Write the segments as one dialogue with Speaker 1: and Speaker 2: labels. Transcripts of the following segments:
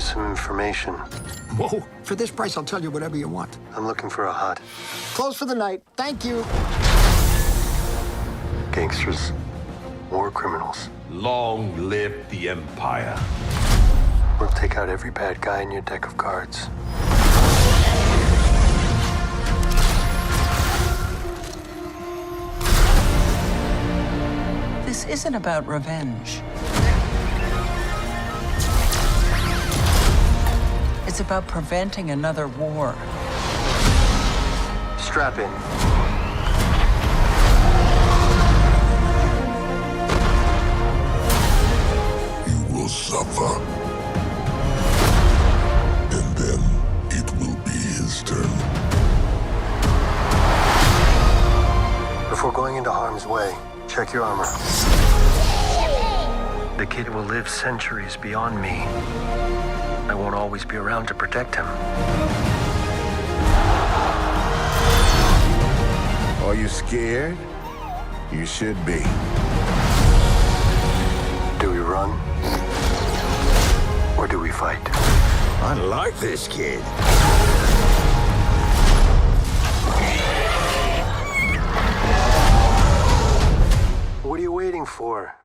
Speaker 1: you some information.
Speaker 2: Whoa. For this price, I'll tell you whatever you want.
Speaker 1: I'm looking for a Hut.
Speaker 2: Close for the night. Thank you.
Speaker 1: Gangsters. War criminals.
Speaker 3: Long live the Empire.
Speaker 1: We'll take out every bad guy in your deck of cards.
Speaker 4: This isn't about revenge. It's about preventing another war.
Speaker 1: Strap in.
Speaker 5: You will suffer. And then it will be his turn.
Speaker 1: Before going into harm's way, check your armor. The kid will live centuries beyond me. I won't always be around to protect him.
Speaker 6: Are you scared? You should be.
Speaker 1: Do we run? Or do we fight?
Speaker 6: I like this kid.
Speaker 1: What are you waiting for?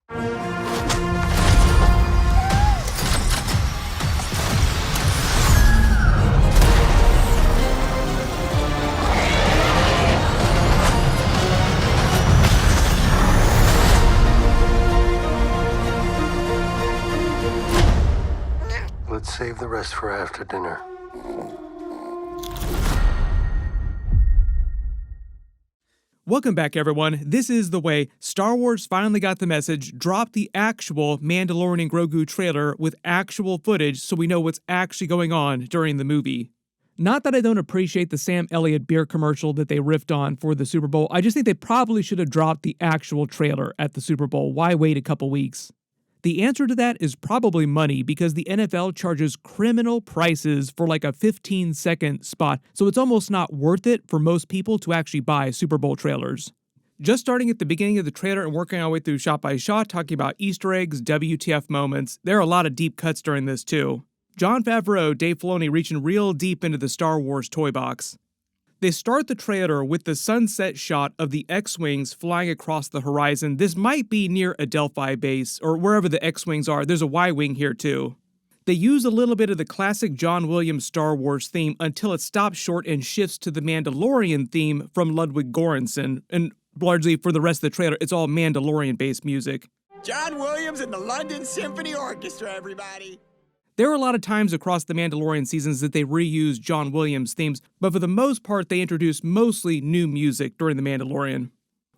Speaker 1: Let's save the rest for after dinner.
Speaker 7: Welcome back, everyone. This is The Way. Star Wars finally got the message, dropped the actual Mandalorian Grogu trailer with actual footage so we know what's actually going on during the movie. Not that I don't appreciate the Sam Elliott beer commercial that they riffed on for the Super Bowl, I just think they probably should have dropped the actual trailer at the Super Bowl. Why wait a couple weeks? The answer to that is probably money, because the NFL charges criminal prices for like a 15-second spot, so it's almost not worth it for most people to actually buy Super Bowl trailers. Just starting at the beginning of the trailer and working our way through shot by shot, talking about Easter eggs, WTF moments, there are a lot of deep cuts during this too. Jon Favreau, Dave Filoni reaching real deep into the Star Wars toy box. They start the trailer with the sunset shot of the X-Wings flying across the horizon. This might be near a Delphi base, or wherever the X-Wings are. There's a Y-Wing here too. They use a little bit of the classic John Williams Star Wars theme until it stops short and shifts to the Mandalorian theme from Ludwig Göransson, and largely for the rest of the trailer, it's all Mandalorian-based music.
Speaker 8: John Williams and the London Symphony Orchestra, everybody!
Speaker 7: There are a lot of times across the Mandalorian seasons that they reuse John Williams themes, but for the most part, they introduce mostly new music during The Mandalorian.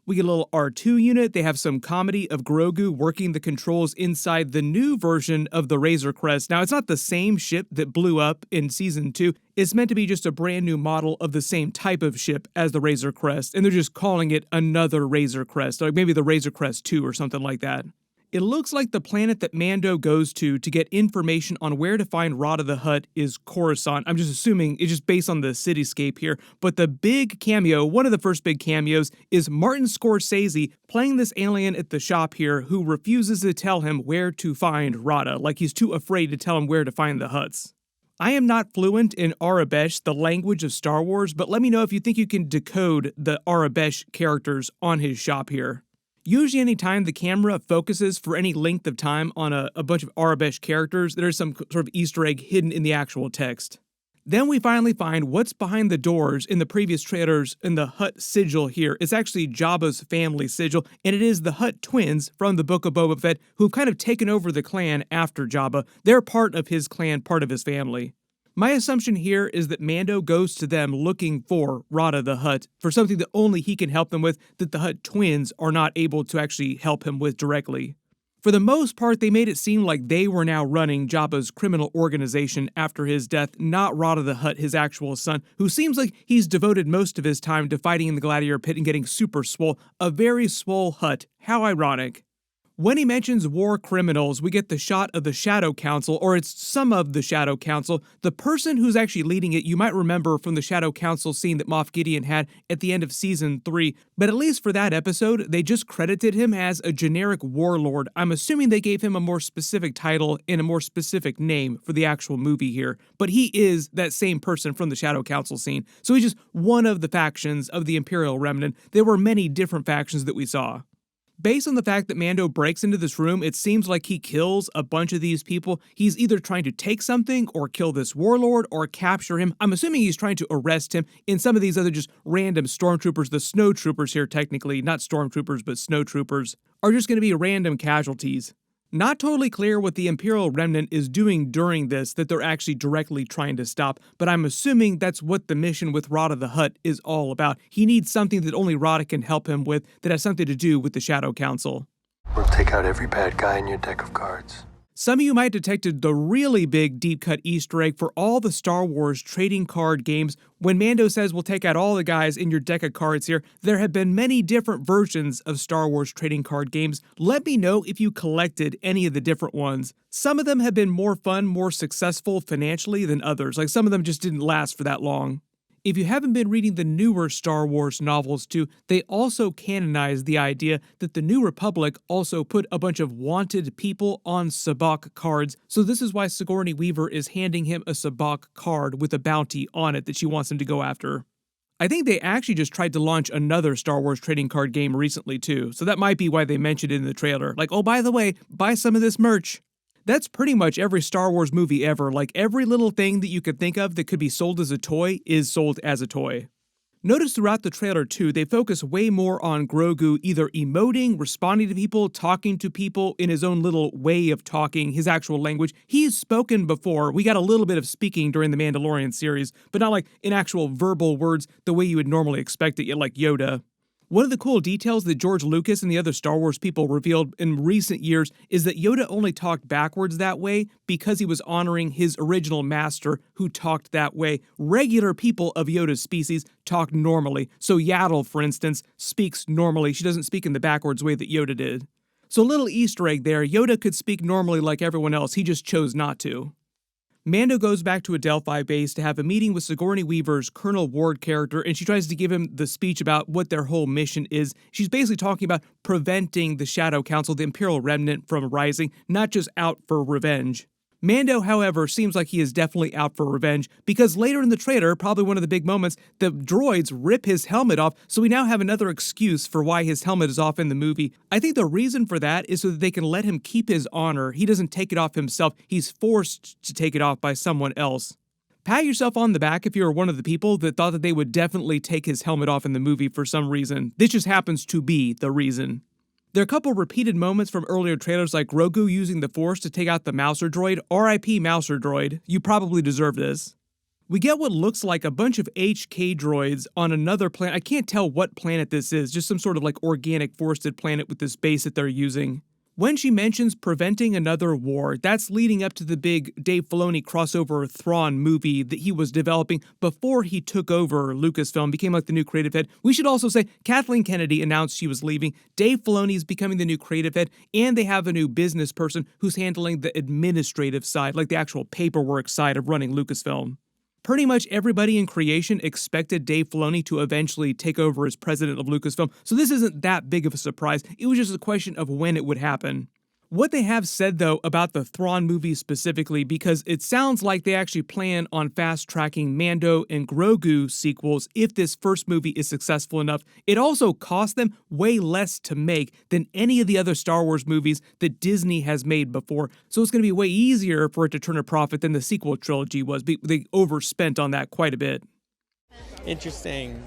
Speaker 7: We get a little R2 unit. They have some comedy of Grogu working the controls inside the new version of the Razor Crest. Now, it's not the same ship that blew up in Season 2. It's meant to be just a brand new model of the same type of ship as the Razor Crest, and they're just calling it another Razor Crest, like maybe the Razor Crest 2 or something like that. It looks like the planet that Mando goes to get information on where to find Rada the Hutt is Coruscant. I'm just assuming it's just based on the cityscape here. But the big cameo, one of the first big cameos, is Martin Scorsese playing this alien at the shop here who refuses to tell him where to find Rada, like he's too afraid to tell him where to find the Hutts. I am not fluent in Arabesh, the language of Star Wars, but let me know if you think you can decode the Arabesh characters on his shop here. Usually anytime the camera focuses for any length of time on a bunch of Arabesh characters, there's some sort of Easter egg hidden in the actual text. Then we finally find what's behind the doors in the previous trailers in the Hutt sigil here. It's actually Jabba's family sigil, and it is the Hutt twins from the Book of Boba Fett who've kind of taken over the clan after Jabba. They're part of his clan, part of his family. My assumption here is that Mando goes to them looking for Rada the Hutt, for something that only he can help them with, that the Hutt twins are not able to actually help him with directly. For the most part, they made it seem like they were now running Jabba's criminal organization after his death, not Rada the Hutt, his actual son, who seems like he's devoted most of his time to fighting in the gladiator pit and getting super swole. A very swole Hutt. How ironic. When he mentions war criminals, we get the shot of the Shadow Council, or it's some of the Shadow Council. The person who's actually leading it, you might remember from the Shadow Council scene that Moff Gideon had at the end of Season 3, but at least for that episode, they just credited him as a generic warlord. I'm assuming they gave him a more specific title and a more specific name for the actual movie here, but he is that same person from the Shadow Council scene, so he's just one of the factions of the Imperial Remnant. There were many different factions that we saw. Based on the fact that Mando breaks into this room, it seems like he kills a bunch of these people. He's either trying to take something or kill this warlord or capture him. I'm assuming he's trying to arrest him. In some of these other just random stormtroopers, the snow troopers here technically, not stormtroopers, but snow troopers, are just going to be random casualties. Not totally clear what the Imperial Remnant is doing during this that they're actually directly trying to stop, but I'm assuming that's what the mission with Rada the Hutt is all about. He needs something that only Rada can help him with that has something to do with the Shadow Council.
Speaker 1: We'll take out every bad guy in your deck of cards.
Speaker 7: Some of you might have detected the really big deep-cut Easter egg for all the Star Wars trading card games. When Mando says we'll take out all the guys in your deck of cards here, there have been many different versions of Star Wars trading card games. Let me know if you collected any of the different ones. Some of them have been more fun, more successful financially than others. Like some of them just didn't last for that long. If you haven't been reading the newer Star Wars novels too, they also canonized the idea that the New Republic also put a bunch of wanted people on sabacc cards, so this is why Sigourney Weaver is handing him a sabacc card with a bounty on it that she wants him to go after. I think they actually just tried to launch another Star Wars trading card game recently too, so that might be why they mentioned it in the trailer. Like, oh, by the way, buy some of this merch. That's pretty much every Star Wars movie ever. Like every little thing that you could think of that could be sold as a toy is sold as a toy. Notice throughout the trailer too, they focus way more on Grogu either emoting, responding to people, talking to people in his own little way of talking, his actual language. He's spoken before. We got a little bit of speaking during the Mandalorian series, but not like in actual verbal words the way you would normally expect it, like Yoda. One of the cool details that George Lucas and the other Star Wars people revealed in recent years is that Yoda only talked backwards that way because he was honoring his original master who talked that way. Regular people of Yoda's species talk normally. So Yaddle, for instance, speaks normally. She doesn't speak in the backwards way that Yoda did. So a little Easter egg there, Yoda could speak normally like everyone else, he just chose not to. Mando goes back to Adelphi base to have a meeting with Sigourney Weaver's Colonel Ward character, and she tries to give him the speech about what their whole mission is. She's basically talking about preventing the Shadow Council, the Imperial Remnant, from rising, not just out for revenge. Mando, however, seems like he is definitely out for revenge, because later in the trailer, probably one of the big moments, the droids rip his helmet off, so we now have another excuse for why his helmet is off in the movie. I think the reason for that is so that they can let him keep his honor. He doesn't take it off himself, he's forced to take it off by someone else. Pat yourself on the back if you were one of the people that thought that they would definitely take his helmet off in the movie for some reason. This just happens to be the reason. There are a couple repeated moments from earlier trailers like Grogu using the Force to take out the Mouser droid. R.I.P. Mouser droid. You probably deserve this. We get what looks like a bunch of HK droids on another planet. I can't tell what planet this is, just some sort of like organic forested planet with this base that they're using. When she mentions preventing another war, that's leading up to the big Dave Filoni crossover Thrawn movie that he was developing before he took over Lucasfilm, became like the new creative head. We should also say Kathleen Kennedy announced she was leaving, Dave Filoni is becoming the new creative head, and they have a new business person who's handling the administrative side, like the actual paperwork side of running Lucasfilm. Pretty much everybody in creation expected Dave Filoni to eventually take over as president of Lucasfilm, so this isn't that big of a surprise. It was just a question of when it would happen. What they have said, though, about the Thrawn movie specifically, because it sounds like they actually plan on fast-tracking Mando and Grogu sequels if this first movie is successful enough. It also cost them way less to make than any of the other Star Wars movies that Disney has made before, so it's going to be way easier for it to turn a profit than the sequel trilogy was. They overspent on that quite a bit.
Speaker 8: Interesting.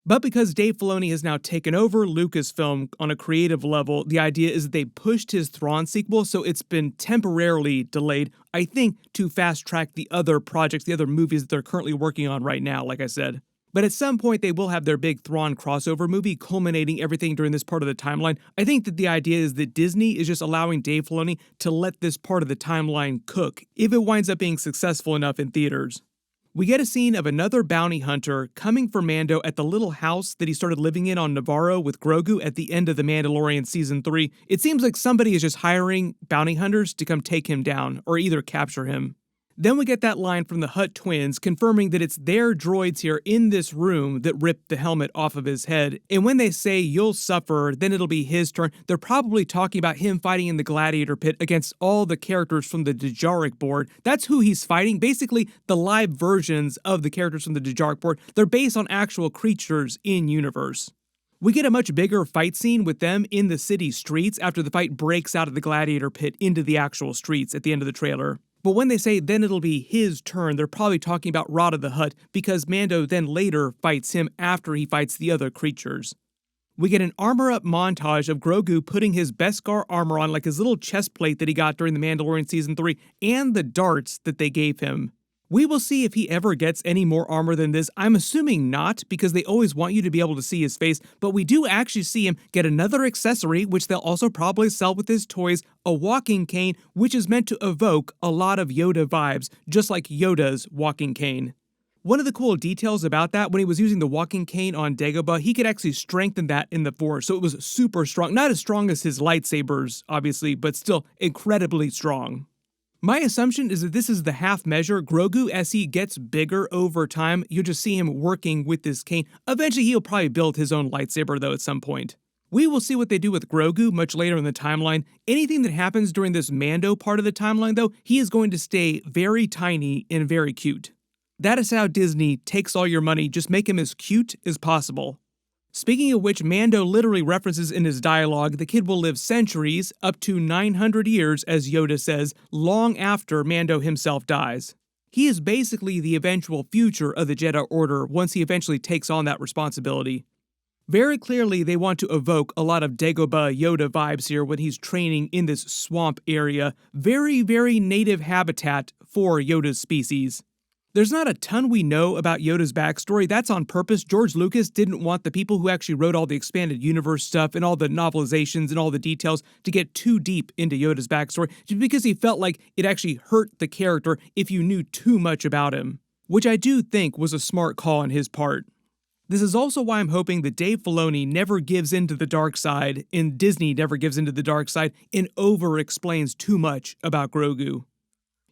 Speaker 7: But because Dave Filoni has now taken over Lucasfilm on a creative level, the idea is that they pushed his Thrawn sequel, so it's been temporarily delayed, I think, to fast-track the other projects, the other movies that they're currently working on right now, like I said. But at some point, they will have their big Thrawn crossover movie culminating everything during this part of the timeline. I think that the idea is that Disney is just allowing Dave Filoni to let this part of the timeline cook, if it winds up being successful enough in theaters. We get a scene of another bounty hunter coming for Mando at the little house that he started living in on Navarro with Grogu at the end of The Mandalorian Season 3. It seems like somebody is just hiring bounty hunters to come take him down, or either capture him. Then we get that line from the Hutt twins confirming that it's their droids here in this room that ripped the helmet off of his head. And when they say, "You'll suffer, then it'll be his turn," they're probably talking about him fighting in the gladiator pit against all the characters from the Dejarik board. That's who he's fighting. Basically, the live versions of the characters from the Dejarik board, they're based on actual creatures in universe. We get a much bigger fight scene with them in the city streets after the fight breaks out of the gladiator pit into the actual streets at the end of the trailer. But when they say then it'll be his turn, they're probably talking about Rada the Hutt, because Mando then later fights him after he fights the other creatures. We get an armor-up montage of Grogu putting his Beskar armor on, like his little chest plate that he got during The Mandalorian Season 3, and the darts that they gave him. We will see if he ever gets any more armor than this. I'm assuming not, because they always want you to be able to see his face, but we do actually see him get another accessory, which they'll also probably sell with his toys, a walking cane, which is meant to evoke a lot of Yoda vibes, just like Yoda's walking cane. One of the cool details about that, when he was using the walking cane on Dagobah, he could actually strengthen that in the Force, so it was super strong. Not as strong as his lightsabers, obviously, but still incredibly strong. My assumption is that this is the half measure. Grogu, as he gets bigger over time, you'll just see him working with this cane. Eventually, he'll probably build his own lightsaber, though, at some point. We will see what they do with Grogu much later in the timeline. Anything that happens during this Mando part of the timeline, though, he is going to stay very tiny and very cute. That is how Disney takes all your money. Just make him as cute as possible. Speaking of which, Mando literally references in his dialogue the kid will live centuries, up to 900 years, as Yoda says, long after Mando himself dies. He is basically the eventual future of the Jedi Order once he eventually takes on that responsibility. Very clearly, they want to evoke a lot of Dagobah Yoda vibes here when he's training in this swamp area. Very, very native habitat for Yoda's species. There's not a ton we know about Yoda's backstory. That's on purpose. George Lucas didn't want the people who actually wrote all the expanded universe stuff and all the novelizations and all the details to get too deep into Yoda's backstory, just because he felt like it actually hurt the character if you knew too much about him, which I do think was a smart call on his part. This is also why I'm hoping that Dave Filoni never gives into the dark side, and Disney never gives into the dark side, and over-explains too much about Grogu.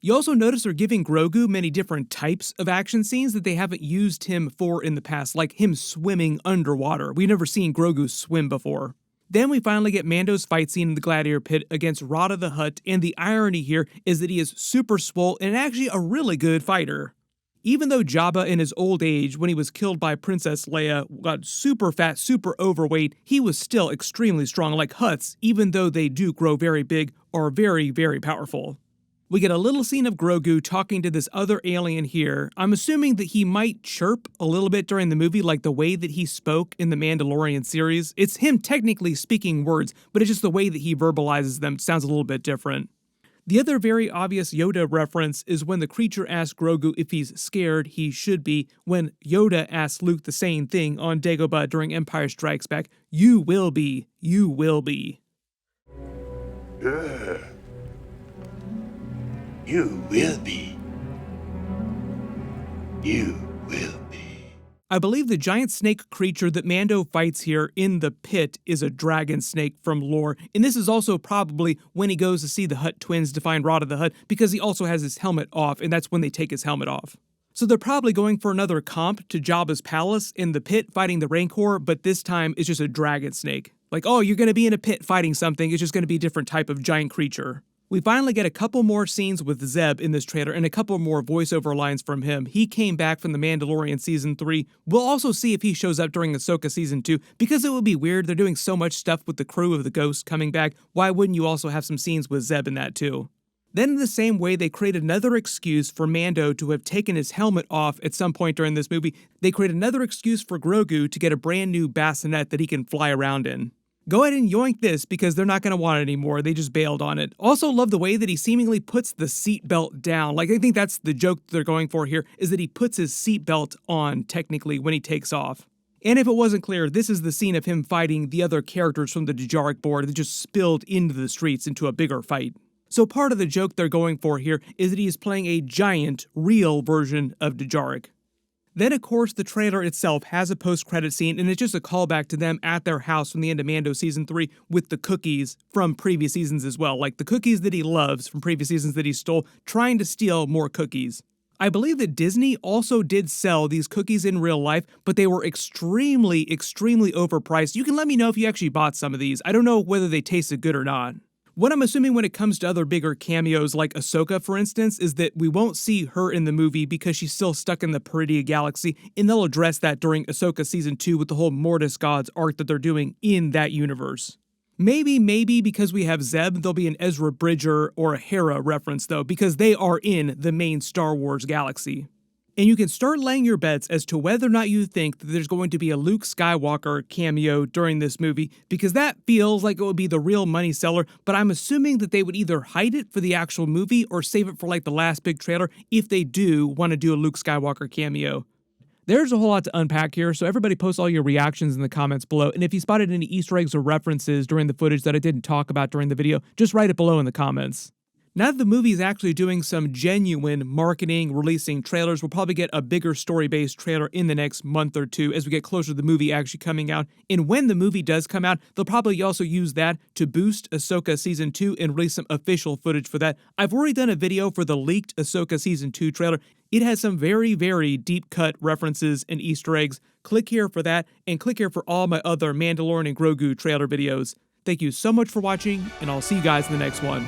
Speaker 7: You also notice they're giving Grogu many different types of action scenes that they haven't used him for in the past, like him swimming underwater. We've never seen Grogu swim before. Then we finally get Mando's fight scene in the gladiator pit against Rada the Hutt, and the irony here is that he is super swole and actually a really good fighter. Even though Jabba in his old age, when he was killed by Princess Leia, got super fat, super overweight, he was still extremely strong, like Hutts, even though they do grow very big, are very, very powerful. We get a little scene of Grogu talking to this other alien here. I'm assuming that he might chirp a little bit during the movie, like the way that he spoke in the Mandalorian series. It's him technically speaking words, but it's just the way that he verbalizes them sounds a little bit different. The other very obvious Yoda reference is when the creature asks Grogu if he's scared. He should be. When Yoda asks Luke the same thing on Dagobah during Empire Strikes Back, "You will be. You will be."
Speaker 3: You will be. You will be.
Speaker 7: I believe the giant snake creature that Mando fights here in the pit is a dragon snake from lore, and this is also probably when he goes to see the Hutt twins to find Rada the Hutt, because he also has his helmet off, and that's when they take his helmet off. So they're probably going for another comp to Jabba's palace in the pit fighting the Rancor, but this time it's just a dragon snake. Like, oh, you're going to be in a pit fighting something, it's just going to be a different type of giant creature. We finally get a couple more scenes with Zeb in this trailer and a couple more voiceover lines from him. He came back from The Mandalorian Season 3. We'll also see if he shows up during Ahsoka Season 2, because it would be weird. They're doing so much stuff with the crew of the Ghost coming back. Why wouldn't you also have some scenes with Zeb in that too? Then in the same way, they create another excuse for Mando to have taken his helmet off at some point during this movie. They create another excuse for Grogu to get a brand new bassinet that he can fly around in. Go ahead and yoink this, because they're not going to want it anymore. They just bailed on it. Also love the way that he seemingly puts the seatbelt down. Like, I think that's the joke they're going for here, is that he puts his seatbelt on, technically, when he takes off. And if it wasn't clear, this is the scene of him fighting the other characters from the Dejarik board that just spilled into the streets into a bigger fight. So part of the joke they're going for here is that he is playing a giant, real version of Dejarik. Then, of course, the trailer itself has a post-credit scene, and it's just a callback to them at their house from the end of Mando Season 3 with the cookies from previous seasons as well, like the cookies that he loves from previous seasons that he stole, trying to steal more cookies. I believe that Disney also did sell these cookies in real life, but they were extremely, extremely overpriced. You can let me know if you actually bought some of these. I don't know whether they tasted good or not. What I'm assuming when it comes to other bigger cameos like Ahsoka, for instance, is that we won't see her in the movie because she's still stuck in the Purrgil galaxy, and they'll address that during Ahsoka Season 2 with the whole Mortis Gods arc that they're doing in that universe. Maybe because we have Zeb, there'll be an Ezra Bridger or a Hera reference though, because they are in the main Star Wars galaxy. And you can start laying your bets as to whether or not you think that there's going to be a Luke Skywalker cameo during this movie, because that feels like it would be the real money seller, but I'm assuming that they would either hide it for the actual movie or save it for like the last big trailer if they do want to do a Luke Skywalker cameo. There's a whole lot to unpack here, so everybody post all your reactions in the comments below, and if you spotted any Easter eggs or references during the footage that I didn't talk about during the video, just write it below in the comments. Now that the movie is actually doing some genuine marketing, releasing trailers, we'll probably get a bigger story-based trailer in the next month or two as we get closer to the movie actually coming out. And when the movie does come out, they'll probably also use that to boost Ahsoka Season 2 and release some official footage for that. I've already done a video for the leaked Ahsoka Season 2 trailer. It has some very, very deep-cut references and Easter eggs. Click here for that, and click here for all my other Mandalorian and Grogu trailer videos. Thank you so much for watching, and I'll see you guys in the next one.